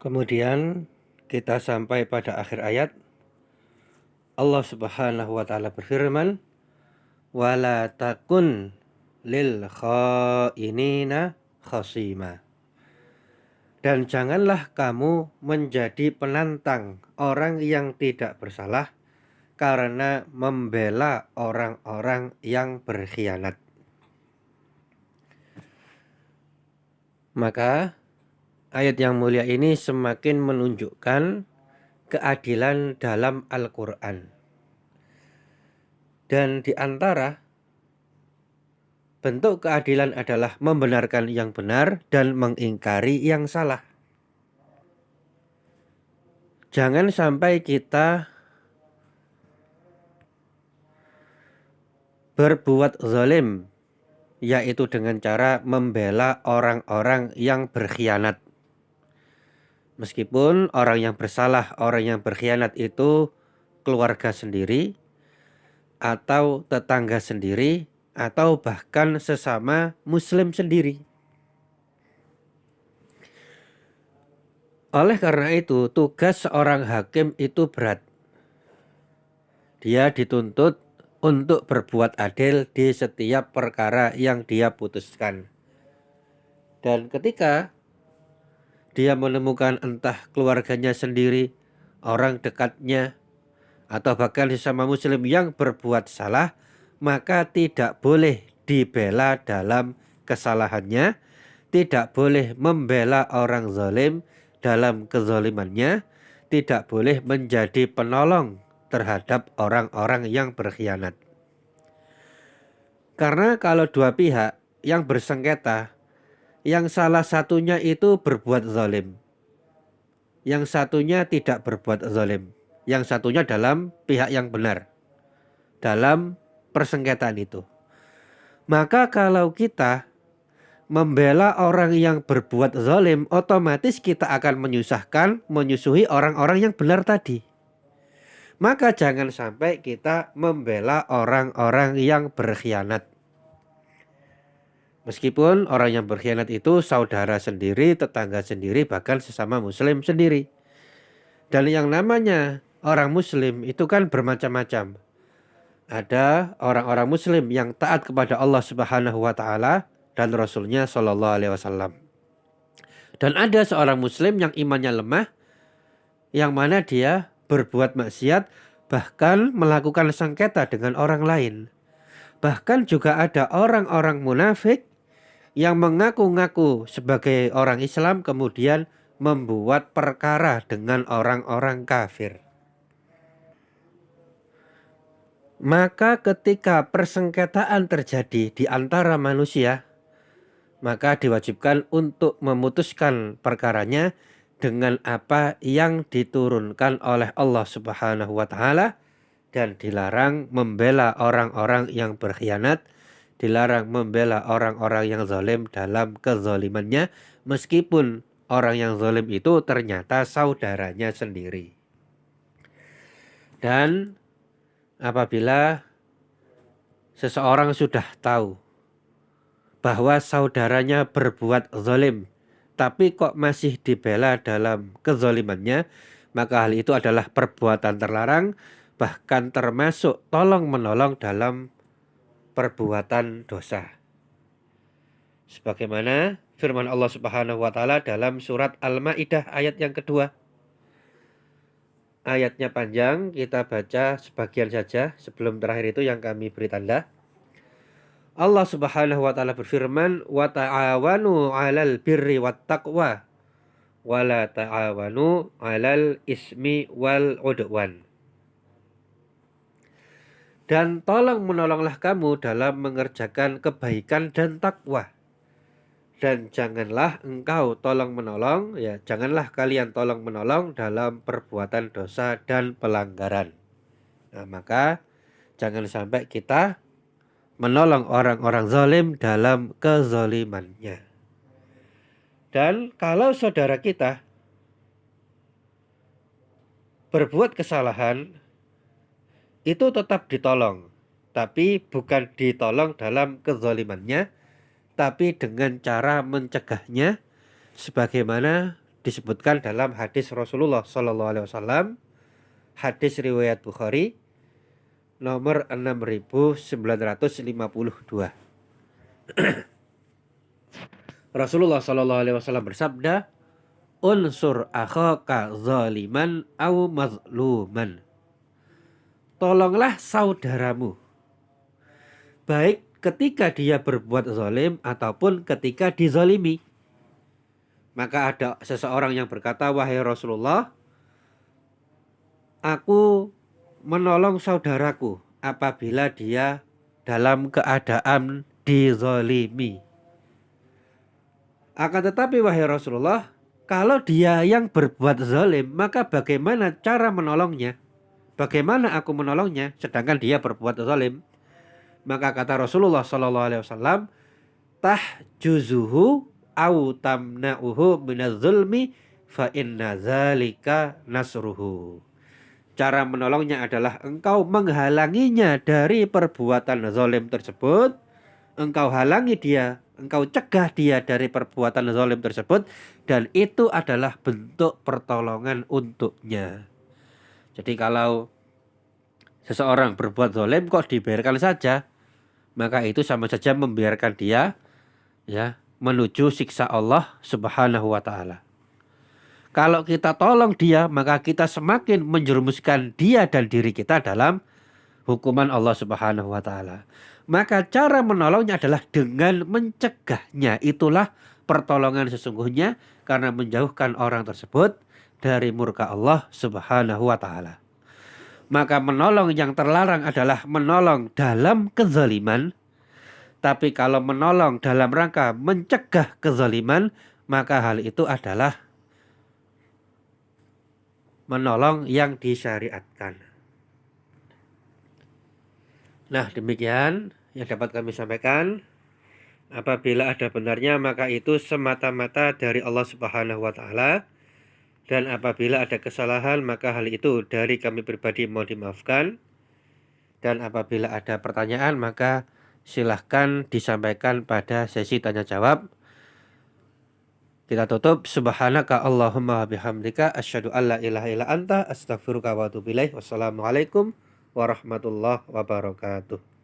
Kemudian kita sampai pada akhir ayat. Allah Subhanahu wa taala berfirman, "Wala takun lil khainina khasima." Dan janganlah kamu menjadi penantang orang yang tidak bersalah karena membela orang-orang yang berkhianat. Maka ayat yang mulia ini semakin menunjukkan keadilan dalam Al-Quran. Dan di antara bentuk keadilan adalah membenarkan yang benar dan mengingkari yang salah. Jangan sampai kita berbuat zalim, yaitu dengan cara membela orang-orang yang berkhianat. Meskipun orang yang bersalah, orang yang berkhianat itu keluarga sendiri, atau tetangga sendiri, atau bahkan sesama muslim sendiri. Oleh karena itu, tugas seorang hakim itu berat. Dia dituntut untuk berbuat adil di setiap perkara yang dia putuskan. Dan ketika dia menemukan entah keluarganya sendiri, orang dekatnya, atau bahkan sesama muslim yang berbuat salah, maka tidak boleh dibela dalam kesalahannya, tidak boleh membela orang zalim dalam kezalimannya, tidak boleh menjadi penolong terhadap orang-orang yang berkhianat. Karena kalau dua pihak yang bersengketa, yang salah satunya itu berbuat zalim, yang satunya tidak berbuat zalim, yang satunya dalam pihak yang benar dalam persengketaan itu. Maka kalau kita membela orang yang berbuat zalim, otomatis kita akan menyusuhi orang-orang yang benar tadi. Maka jangan sampai kita membela orang-orang yang berkhianat. Meskipun orang yang berkhianat itu saudara sendiri, tetangga sendiri, bahkan sesama muslim sendiri. Dan yang namanya orang muslim itu kan bermacam-macam. Ada orang-orang muslim yang taat kepada Allah Subhanahu wa taala dan Rasulnya Shallallahu alaihi wasallam. Dan ada seorang muslim yang imannya lemah, yang mana dia berbuat maksiat, bahkan melakukan sengketa dengan orang lain. Bahkan juga ada orang-orang munafik yang mengaku-ngaku sebagai orang Islam kemudian membuat perkara dengan orang-orang kafir. Maka ketika persengketaan terjadi di antara manusia, maka diwajibkan untuk memutuskan perkaranya dengan apa yang diturunkan oleh Allah Subhanahu wa taala, dan dilarang membela orang-orang yang berkhianat, dilarang membela orang-orang yang zalim dalam kezalimannya, meskipun orang yang zalim itu ternyata saudaranya sendiri. Dan apabila seseorang sudah tahu bahwa saudaranya berbuat zalim, tapi kok masih dibela dalam kezalimannya, maka hal itu adalah perbuatan terlarang, bahkan termasuk tolong-menolong dalam perbuatan dosa. Sebagaimana firman Allah Subhanahu wa taala dalam surat Al-Maidah ayat yang kedua. Ayatnya panjang, kita baca sebagian saja sebelum terakhir itu yang kami beri tanda. Allah Subhanahu wa taala berfirman, "Wa ta'awanu 'alal birri wat taqwa wa la ta'awanu 'alal ismi wal 'udwan." Dan tolong menolonglah kamu dalam mengerjakan kebaikan dan takwa. Dan janganlah engkau tolong menolong, janganlah kalian tolong menolong dalam perbuatan dosa dan pelanggaran. Nah, maka jangan sampai kita menolong orang-orang zalim dalam kezalimannya. Dan kalau saudara kita berbuat kesalahan, itu tetap ditolong, tapi bukan ditolong dalam kezalimannya, tapi dengan cara mencegahnya, sebagaimana disebutkan dalam hadis Rasulullah Shallallahu Alaihi Wasallam, hadis riwayat Bukhari nomor 6952. Rasulullah Shallallahu Alaihi Wasallam bersabda, unsur akhaka zaliman au mazluman. Tolonglah saudaramu, baik ketika dia berbuat zalim ataupun ketika dizalimi. Maka ada seseorang yang berkata, wahai Rasulullah, aku menolong saudaraku apabila dia dalam keadaan dizalimi. Akan tetapi wahai Rasulullah, kalau dia yang berbuat zalim, maka bagaimana cara menolongnya? Bagaimana aku menolongnya sedangkan dia berbuat zalim? Maka kata Rasulullah Sallallahu Alaihi Wasallam, tahjuzuhu au tamna'uhu minaz-zulmi fa inna zalika nasruhu. Cara menolongnya adalah engkau menghalanginya dari perbuatan zalim tersebut. Engkau halangi dia, engkau cegah dia dari perbuatan zalim tersebut, dan itu adalah bentuk pertolongan untuknya. Jadi kalau seseorang berbuat zalim kok dibiarkan saja, maka itu sama saja membiarkan dia menuju siksa Allah Subhanahu wa taala. Kalau kita tolong dia, maka kita semakin menjerumuskan dia dan diri kita dalam hukuman Allah Subhanahu wa taala. Maka cara menolongnya adalah dengan mencegahnya. Itulah pertolongan sesungguhnya, karena menjauhkan orang tersebut dari murka Allah Subhanahu wa taala. Maka menolong yang terlarang adalah menolong dalam kezaliman. Tapi kalau menolong dalam rangka mencegah kezaliman, maka hal itu adalah menolong yang disyariatkan. Nah, demikian yang dapat kami sampaikan. Apabila ada benarnya, maka itu semata-mata dari Allah Subhanahu wa taala. Dan apabila ada kesalahan, maka hal itu dari kami pribadi mohon dimaafkan. Dan apabila ada pertanyaan, maka silahkan disampaikan pada sesi tanya jawab. Kita tutup. Subhanaka Allahumma bihamdika asyhadu alla ilaha illa anta astaghfiruka wa atubu ilaik. Wassalamualaikum warahmatullahi wabarakatuh.